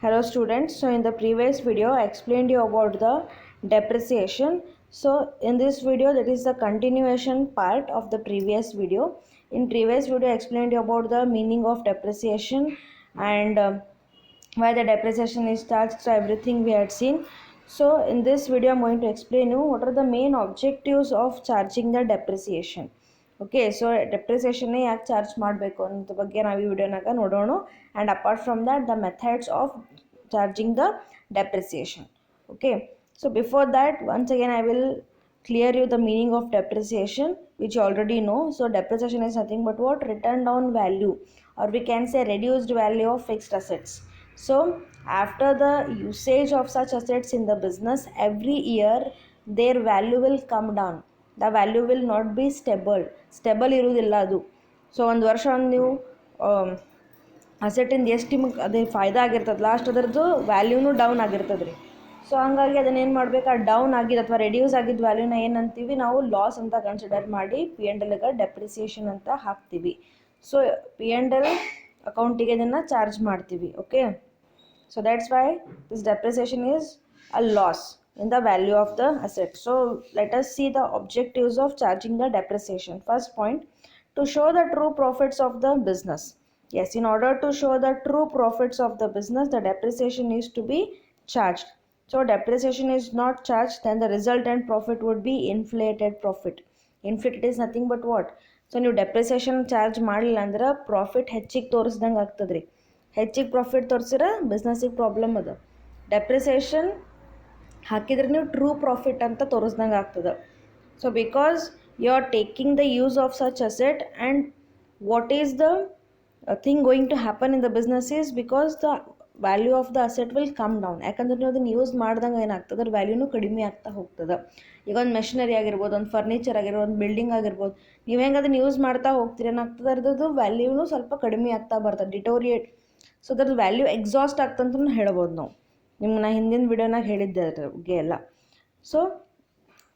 Hello students, so in the previous video I explained you about the depreciation. So in this video, that is the continuation part of the previous video. In previous video I explained you about the meaning of depreciation and why the depreciation is charged, so everything we had seen. So in this video I'm going to explain you what are the main objectives of charging the depreciation. Okay so ಡೆಪ್ರಿಸಿಯೇಷನ್ನೇ ಯಾಕೆ charge ಮಾಡಬೇಕು ಅನ್ನೋದ್ರ ಬಗ್ಗೆ ನಾವು ಈ ವಿಡಿಯೋನಾಗ ನೋಡೋಣ. And apart from that the methods of charging the depreciation. Okay, so before that, once again I will clear you the meaning of depreciation, which you already know. So depreciation is nothing but what? Written down value, or we can say reduced value of fixed assets. So after the usage of such assets in the business, every year their value will come down. The value will not be stable ಇರುವುದಿಲ್ಲ ಅದು. So ಒಂದು ವರ್ಷ ನೀವು ಅಸೆಟಿಂದ ಎಷ್ಟು ನಿಮಗೆ ಅದೇ ಫಾಯ್ದಾ ಆಗಿರ್ತದೆ, last ಅದರದ್ದು ವ್ಯಾಲ್ಯೂನು ಡೌನ್ ಆಗಿರ್ತದೆ ರೀ. ಸೊ ಹಂಗಾಗಿ ಅದನ್ನ ಏನು ಮಾಡಬೇಕು, ಆ ಡೌನ್ ಆಗಿದ್ದು ಅಥವಾ ರೆಡ್ಯೂಸ್ ಆಗಿದ್ದ ವ್ಯಾಲ್ಯೂನ ಏನಂತೀವಿ ನಾವು ಲಾಸ್ ಅಂತ ಕನ್ಸಿಡರ್ ಮಾಡಿ ಪಿ ಆ್ಯಂಡ್ ಎಲ್ಗೆ ಡೆಪ್ರಿಸಿಯೇಷನ್ ಅಂತ ಹಾಕ್ತೀವಿ. ಸೊ ಪಿ ಆ್ಯಂಡ್ ಎಲ್ ಅಕೌಂಟಿಗೆ ಇದನ್ನು ಚಾರ್ಜ್ ಮಾಡ್ತೀವಿ. Okay, so that's why this depreciation is a loss in the value of the asset. So let us see the objectives of charging the depreciation. First point, to show the true profits of the business. Yes, in order to show the true profits of the business, the depreciation is to be charged. So depreciation is not charged, then the resultant profit would be inflated profit. Inflated is nothing but what? So ನೀವು depreciation charge ಮಾಡಲಿಲ್ಲ ಅಂದ್ರೆ profit ಹೆಚ್ಚಿಗೆ ತೋರಿಸ್ದಂಗೆ ಆಗ್ತದೆ ರೀ. ಹೆಚ್ಚಿಗೆ profit ತೋರಿಸಿದ್ರೆ ಬಿಸ್ನೆಸ್ಸಿಗೆ problem ಅದ. Depreciation ಹಾಕಿದ್ರೆ ನೀವು ಟ್ರೂ ಪ್ರಾಫಿಟ್ ಅಂತ ತೋರಿಸ್ದಂಗೆ ಆಗ್ತದೆ. So because you are taking the use of such asset and what is the thing going to happen in the business is because the value of the asset will come down. ಯಾಕಂದ್ರೆ ನೀವು ಅದನ್ನು use ಮಾಡ್ದಂಗೆ ಏನಾಗ್ತದೆ, ಅದ್ರ ವ್ಯಾಲ್ಯೂನು ಕಡಿಮೆ ಆಗ್ತಾ ಹೋಗ್ತದೆ. ಈಗ ಒಂದು ಮೆಷಿನರಿ ಆಗಿರ್ಬೋದು, ಒಂದು ಫರ್ನಿಚರ್ ಆಗಿರ್ಬೋದು, ಒಂದು ಬಿಲ್ಡಿಂಗ್ ಆಗಿರ್ಬೋದು, ನೀವು ಹೆಂಗೆ ಅದನ್ನು ಯೂಸ್ ಮಾಡ್ತಾ ಹೋಗ್ತೀರಿ ಏನಾಗ್ತದೆ, ಅದ್ರದ್ದು ವ್ಯಾಲ್ಯೂನು ಸ್ವಲ್ಪ ಕಡಿಮೆ ಆಗ್ತಾ ಬರ್ತದೆ, ಡಿಟೋರಿಯೇಟ್. ಸೊ ಅದ್ರದ್ದು ವ್ಯಾಲ್ಯೂ ಎಕ್ಸಾಸ್ಟ್ ಆಗ್ತಂತೂ ಹೇಳ್ಬೋದು ನಾವು. ನಿಮ್ಗೆ ನಾ ಹಿಂದಿನ ವಿಡಿಯೋನಾಗ ಹೇಳಿದ್ದೆ ಅದ್ರ ಬಗ್ಗೆ ಎಲ್ಲ. ಸೊ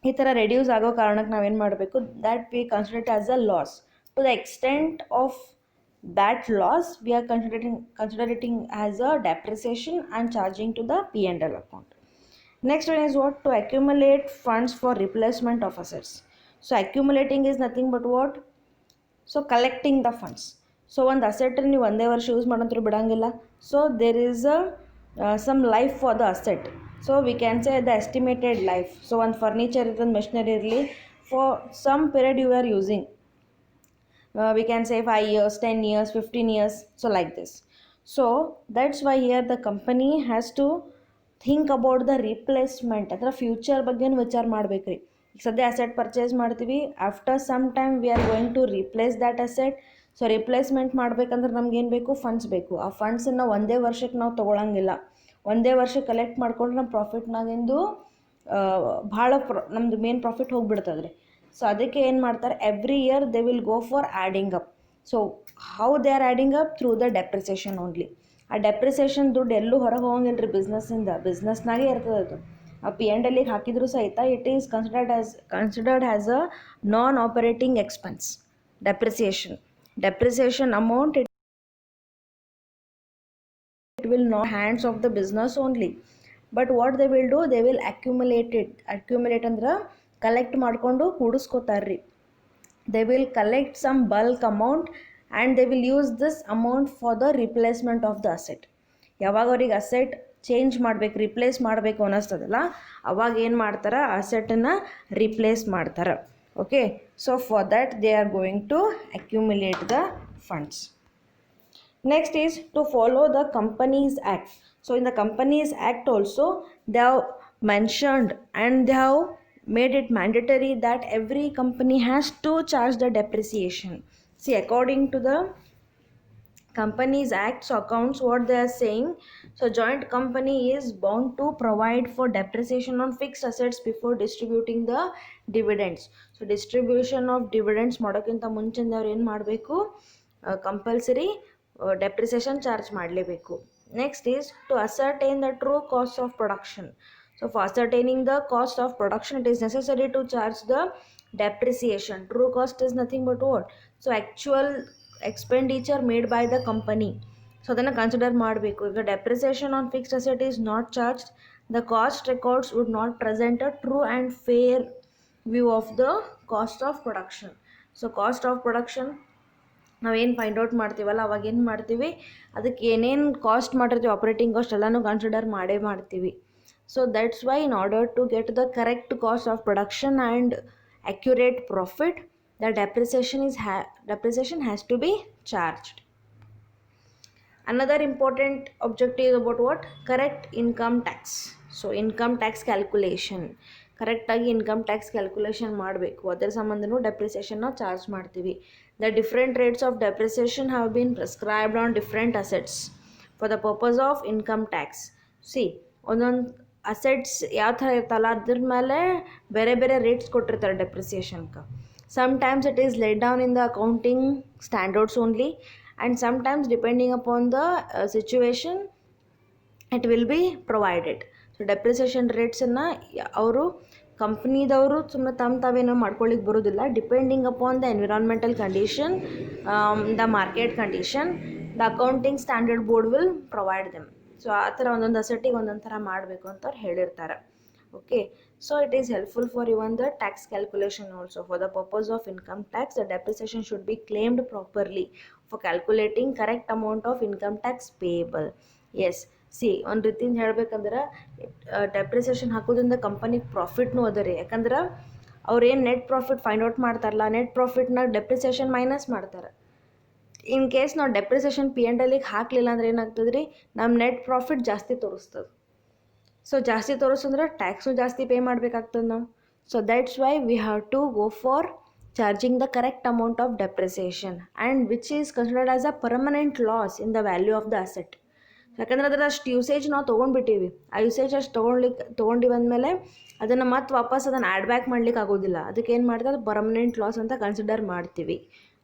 ಈ ಥರ ರೆಡ್ಯೂಸ್ ಆಗೋ ಕಾರಣಕ್ಕೆ ನಾವೇನು ಮಾಡಬೇಕು, that we consider it as a loss. To the extent of that loss we are considering as a depreciation and charging to the P and L account. Next one is what? To accumulate funds for replacement of assets. So accumulating is nothing but what? So collecting the funds. So ಒಂದು ಅಸೆಟ್ರಿ ನೀವು ಒಂದೇ ವರ್ಷ use ಮಾಡೋಂಥರು ಬಿಡೋಂಗಿಲ್ಲ. So there is some life for the asset. So we can say the estimated life. So one furniture is one machinery for some period you are using, we can say 5 years, 10 years, 15 years, so like this. So that's why here the company has to think about the replacement. ಅದರ future ಬಗ್ಗೆ ವಿಚಾರ ಮಾಡಬೇಕ್ರಿ. ಈಗ ಸದ್ಯ asset purchase ಮಾಡ್ತೀವಿ, after some time we are going to replace that asset. So replacement ಮಾಡ್ಬೇಕಂದ್ರೆ ನಮ್ಗೇನು ಬೇಕು? ಫಂಡ್ಸ್ ಬೇಕು. ಆ ಫಂಡ್ಸನ್ನು ಒಂದೇ ವರ್ಷಕ್ಕೆ ನಾವು ತೊಗೊಳಂಗಿಲ್ಲ. ಒಂದೇ ವರ್ಷ ಕಲೆಕ್ಟ್ ಮಾಡ್ಕೊಂಡ್ರೆ ನಮ್ಮ ಪ್ರಾಫಿಟ್ನಾಗಿಂದು ಭಾಳ ನಮ್ಮದು ಮೇನ್ ಪ್ರಾಫಿಟ್ ಹೋಗಿಬಿಡ್ತದೆ ರೀ. ಸೊ ಅದಕ್ಕೆ ಏನು ಮಾಡ್ತಾರೆ, every year they will go for adding up. So how they are adding up? Through the depreciation only. ಆ ಡೆಪ್ರಿಸಿಯೇಷನ್ ದುಡ್ಡು ಎಲ್ಲೂ ಹೊರಗೆ ಹೋಗಂಗಿಲ್ಲ ರೀ ಬಿಸ್ನೆಸ್ಸಿಂದ, ಬಿಸ್ನೆಸ್ನಾಗೆ ಇರ್ತದೆ ಅದು. ಆ ಪಿ ಆ್ಯಂಡ್ ಎಲ್ಲಿಗೆ ಹಾಕಿದರೂ ಸಹಿತ it is considered as a non operating expense. Depreciation amount, it will not hands of the business only, but what they will do, they will accumulate ಅಂದ್ರೆ ಕಲೆಕ್ಟ್ ಮಾಡಿಕೊಂಡು ಕೂಡಿಸ್ಕೋತಾರ್ರಿ. they will collect some bulk amount and they will use this amount for the replacement of the asset. ಯಾವಾಗ ಅವ್ರಿಗೆ asset change ಮಾಡಬೇಕು, replace ಮಾಡಬೇಕು ಅನ್ನಿಸ್ತದಲ್ಲ, ಅವಾಗ ಏನು ಮಾಡ್ತಾರೆ, ಅಸೆಟನ್ನು replace ಮಾಡ್ತಾರೆ. Okay, so for that they are going to accumulate the funds. Next is to follow the Companies Act. So in the Companies Act also they have mentioned and they have made it mandatory that every company has to charge the depreciation. See, according to the Companies Act, so accounts, what they are saying, so joint company is bound to provide for depreciation on fixed assets before distributing the dividends. So distribution of dividends ಮಾಡೋಕ್ಕಿಂತ ಮುಂಚಿಂದ ಅವ್ರು ಏನು ಮಾಡಬೇಕು, compulsory depreciation charge ಮಾಡಲೇಬೇಕು. Next is to ascertain the true cost of production. So for ascertaining the cost of production, it is necessary to charge the depreciation. True cost is nothing but what? So actual expenditure made by the company. So ಅದನ್ನು consider ಮಾಡಬೇಕು. ಈಗ depreciation on fixed asset is not charged, the cost records would not present a true and fair view of the cost of production. So cost of production ನಾವೇನು find out ಮಾಡ್ತೀವಲ್ಲ ಅವಾಗ ಏನು ಮಾಡ್ತೀವಿ, ಅದಕ್ಕೆ ಏನೇನು ಕಾಸ್ಟ್ ಮಾಡಿರ್ತೀವಿ ಆಪ್ರೇಟಿಂಗ್ ಕಾಸ್ಟ್ ಎಲ್ಲನೂ consider ಮಾಡೇ ಮಾಡ್ತೀವಿ. So that's why in order to get the correct cost of production and accurate profit, the depreciation has to be charged. Another important objective is about what? Correct income tax. So income tax calculation, ಕರೆಕ್ಟಾಗಿ income tax calculation ಮಾಡಬೇಕು, ಅದರ ಸಂಬಂಧನೂ ಡೆಪ್ರಿಸಿಯೇಷನ್ನ charge ಮಾಡ್ತೀವಿ. The different rates of depreciation have been prescribed on different assets for the purpose of income tax. See ಒಂದೊಂದು assets ಯಾವ ಥರ ಇರ್ತಲ್ಲ ಅದ್ರ ಮೇಲೆ ಬೇರೆ ಬೇರೆ ರೇಟ್ಸ್ ಕೊಟ್ಟಿರ್ತಾರೆ ಡೆಪ್ರಿಸಿಯೇಷನ್ಗೆ. Sometimes it is let down in the accounting standards only, and sometimes depending upon the situation it will be provided. So depreciation ರೇಟ್ಸನ್ನು ಅವರು ಕಂಪ್ನಿದವರು ಸುಮ್ಮನೆ ತಾವೇನೋ ಮಾಡ್ಕೊಳ್ಳಿಕ್ಕೆ ಬರೋದಿಲ್ಲ. Depending upon the environmental condition, the market condition, the accounting standard board will provide them. So ಆ ಥರ ಒಂದೊಂದು ಅಸೆಟ್ಟಿಗೆ ಒಂದೊಂದು ಥರ ಮಾಡಬೇಕು ಅಂತ ಅವ್ರು ಹೇಳಿರ್ತಾರೆ. Okay, so it is helpful for even the tax calculation also. For the purpose of income tax the depreciation should be claimed properly for calculating correct amount of income tax payable. Yes, see ಒಂದು ರೀತಿಯಿಂದ ಹೇಳ್ಬೇಕಂದ್ರೆ depreciation ಹಾಕೋದ್ರಿಂದ ಕಂಪನಿಗೆ ಪ್ರಾಫಿಟ್ನೂ ಅದ ರೀ. ಯಾಕಂದ್ರೆ ಅವ್ರೇನು net profit find out ಮಾಡ್ತಾರಲ್ಲ, ನೆಟ್ ಪ್ರಾಫಿಟ್ನ ಡೆಪ್ರಿಸಿಯೇಷನ್ ಮೈನಸ್ ಮಾಡ್ತಾರೆ. ಇನ್ ಕೇಸ್ ನಾವು ಡೆಪ್ರಿಸಿಯೇಷನ್ P&Lಗೆ ಹಾಕಲಿಲ್ಲ ಅಂದ್ರೆ ಏನಾಗ್ತದೆ ರೀ, ನಮ್ಮ ನೆಟ್ ಪ್ರಾಫಿಟ್ ಜಾಸ್ತಿ ತೋರಿಸ್ತದೆ. ಸೊ ಜಾಸ್ತಿ ತೋರಿಸಂದ್ರೆ ಟ್ಯಾಕ್ಸು ಜಾಸ್ತಿ ಪೇ ಮಾಡಬೇಕಾಗ್ತದೆ ನಾವು. So that's why we have to go for charging the correct amount of depreciation and which is considered as a permanent loss in the value of the asset. ಯಾಕಂದ್ರೆ ಅದರ ಅಷ್ಟು usage ನಾವು ತೊಗೊಂಡ್ಬಿಟ್ಟಿವಿ, ಆ usage ಅಷ್ಟು ತೊಗೊಂಡು ಬಂದಮೇಲೆ ಅದನ್ನು ಮತ್ತೆ ವಾಪಸ್ ಅದನ್ನು ಆ್ಯಡ್ ಬ್ಯಾಕ್ ಮಾಡ್ಲಿಕ್ಕೆ ಆಗೋದಿಲ್ಲ. ಅದಕ್ಕೆ ಏನು ಮಾಡ್ತಾರೆ, ಪರ್ಮನೆಂಟ್ ಲಾಸ್ ಅಂತ ಕನ್ಸಿಡರ್ ಮಾಡ್ತೀವಿ.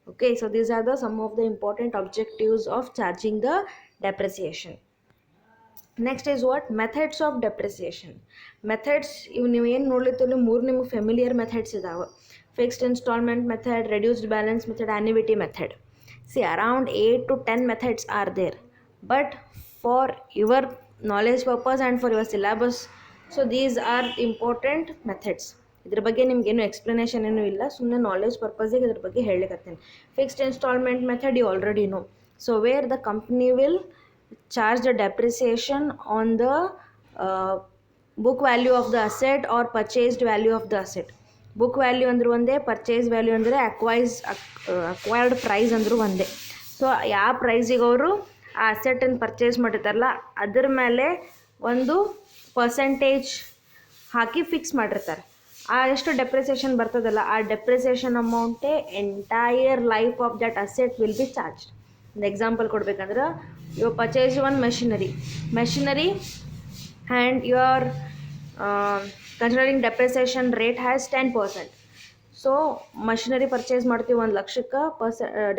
Okay, so these are the some of the important objectives of charging the depreciation. Next is what? Methods of depreciation. Methods, ಇವು ನೀವು ಏನು ನೋಡ್ಲಿತ್ತಿಲ್ಲ ಮೂರು ನಿಮಗೆ ಫೆಮಿಲಿಯರ್ ಮೆಥಡ್ಸ್ ಇದಾವೆ. Fixed instalment method, reduced balance method, annuity method. See, around 8 to 10 methods are there, but for your knowledge purpose and for your syllabus, so these are important methods. ಇದ್ರ ಬಗ್ಗೆ ನಿಮ್ಗೇನು ಎಕ್ಸ್ಪ್ಲನೇಷನ್ ಏನೂ ಇಲ್ಲ, ಸುಮ್ಮನೆ knowledge ಪರ್ಪಸ್ಸಿಗೆ ಇದ್ರ ಬಗ್ಗೆ ಹೇಳಲಿಕ್ಕತ್ತೀನಿ. Fixed instalment method you already know. So where the company will charge the depreciation on the book value of the asset or purchased value of the asset. Book value ಅಂದರೂ ಒಂದೇ, purchase value ಅಂದರೆ acquired price ಅಂದರೂ ಒಂದೇ. So ಯಾವ ಪ್ರೈಸಿಗೆ ಅವರು ಆ ಅಸೆಟನ್ನು purchase ಮಾಡಿರ್ತಾರಲ್ಲ ಅದ್ರ ಮೇಲೆ ಒಂದು ಪರ್ಸೆಂಟೇಜ್ ಹಾಕಿ ಫಿಕ್ಸ್ ಮಾಡಿರ್ತಾರೆ. ಆ ಎಷ್ಟು ಡೆಪ್ರಿಸಿಯೇಷನ್ ಬರ್ತದಲ್ಲ ಆ ಡೆಪ್ರಿಸಿಯೇಷನ್ ಅಮೌಂಟೇ entire life of that asset will be charged. ಒಂದು ಎಕ್ಸಾಂಪಲ್ ಕೊಡ್ಬೇಕಂದ್ರೆ, you purchase one machinery and you are considering depreciation rate has 10%. So machinery purchase ಮಾಡ್ತೀವಿ 1 ಲಕ್ಷಕ್ಕೆ,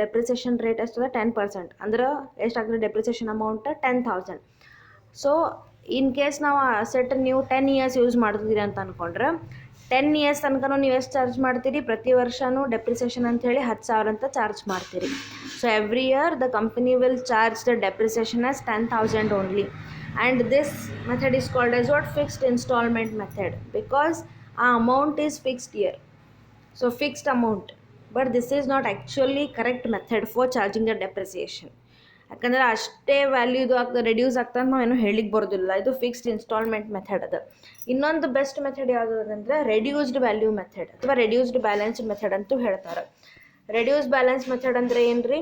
ಡೆಪ್ರಿಸಿಯೇಷನ್ ರೇಟ್ ಎಷ್ಟದ 10%, ಅಂದ್ರೆ ಎಷ್ಟಾಗ್ತದೆ depreciation amount 10,000. So in case ನಾವು ಆ ಅಸೆಟ್ ನೀವು 10 ಇಯರ್ಸ್ ಯೂಸ್ ಮಾಡ್ತಿದ್ದೀರಿ ಅಂತ ಅಂದ್ಕೊಂಡ್ರೆ 10 ಇಯರ್ಸ್ ತನಕ ನೀವು ಎಷ್ಟು ಚಾರ್ಜ್ ಮಾಡ್ತೀರಿ, ಪ್ರತಿ ವರ್ಷವೂ ಡೆಪ್ರಿಸಿಯೇಷನ್ ಅಂಥೇಳಿ 10,000 ಅಂತ ಚಾರ್ಜ್ ಮಾಡ್ತೀರಿ. So every year the company will charge the depreciation as 10,000 only. And this method is called as what? Fixed instalment method, because ಆ amount is fixed year. So fixed amount, but this is not actually correct method for charging the depreciation. ಯಾಕಂದರೆ ಅಷ್ಟೇ ವ್ಯಾಲ್ಯೂದು ಆಗ್ತದೆ, reduce ಆಗ್ತದೆ ಅಂತ ನಾವೇನು ಹೇಳಿಕ್ಕೆ ಬರೋದಿಲ್ಲ. ಇದು ಫಿಕ್ಸ್ಡ್ ಇನ್ಸ್ಟಾಲ್ಮೆಂಟ್ ಮೆಥಡ್ ಅದ. ಇನ್ನೊಂದು ಬೆಸ್ಟ್ ಮೆಥಡ್ ಯಾವುದು ಅಂದರೆ ರೆಡ್ಯೂಸ್ಡ್ ವ್ಯಾಲ್ಯೂ ಮೆಥಡ್ ಅಥವಾ ರೆಡ್ಯೂಸ್ಡ್ ಬ್ಯಾಲೆನ್ಸ್ಡ್ ಮೆಥಡ್ ಅಂತೂ ಹೇಳ್ತಾರೆ. ರೆಡ್ಯೂಸ್ ಬ್ಯಾಲೆನ್ಸ್ ಮೆಥಡ್ ಅಂದರೆ ಏನು ರೀ?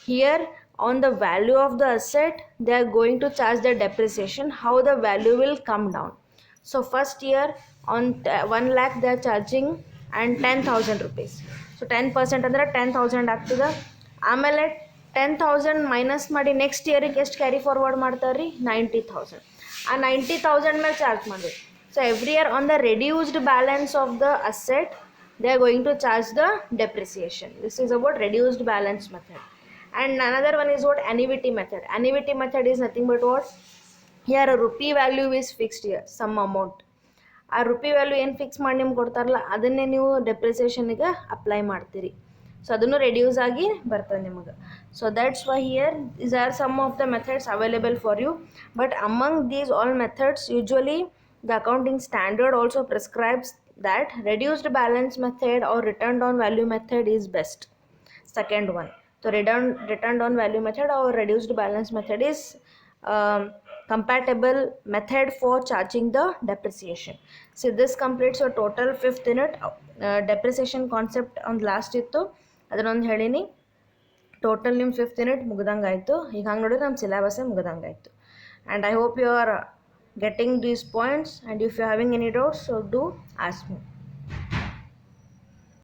Here on the value of the asset they are going to charge the depreciation, how the value will come down. So first year on 1 lakh they are charging and 10,000 rupees. So 10% ಅಂದರೆ 10,000 ಆಗ್ತದೆ. ಆಮೇಲೆ 10,000 minus ಮಾಡಿ next ಇಯರಿಗೆ ಎಷ್ಟು carry forward ಮಾಡ್ತಾರೆ ರೀ? 90,000. ಆ 90,000 ಮೇಲೆ charge ಮಾಡಿ. So every year on the reduced balance of the asset they are going to charge the depreciation. This is about reduced balance method. And another one is what? Annuity method. Annuity method is nothing but what? Here a rupee value is fixed here, some amount. ಆ rupee value ಏನು fix ಮಾಡಿ ನಿಮ್ಗೆ ಕೊಡ್ತಾರಲ್ಲ ಅದನ್ನೇ ನೀವು ಡೆಪ್ರಿಸಿಯೇಷನ್ಗೆ apply ಮಾಡ್ತೀರಿ. So ಅದನ್ನು ರೆಡ್ಯೂಸ್ ಆಗಿ ಬರ್ತದೆ ನಿಮಗೆ. So that's why here these are some of the methods available for you. But among these all methods usually the accounting standard also prescribes that reduced balance method or returned on value method is best. Second one, so returned on value method or reduced balance method is compatible method for charging the depreciation. So this completes your total 5th unit. Depreciation concept on last ittu ಅದನ್ನೊಂದು ಹೇಳೀನಿ. Total ನಿಮ್ಮ 5th unit ಮುಗ್ದಂಗಾಯಿತು. ಈಗ ಹಂಗೆ ನೋಡಿದ್ರೆ ನಮ್ಮ ಸಿಲೆಬಸ್ಸೇ ಮುಗ್ದಂಗಾಯಿತು. And I hope you are getting these points, and if you are having any doubts, so do ask me.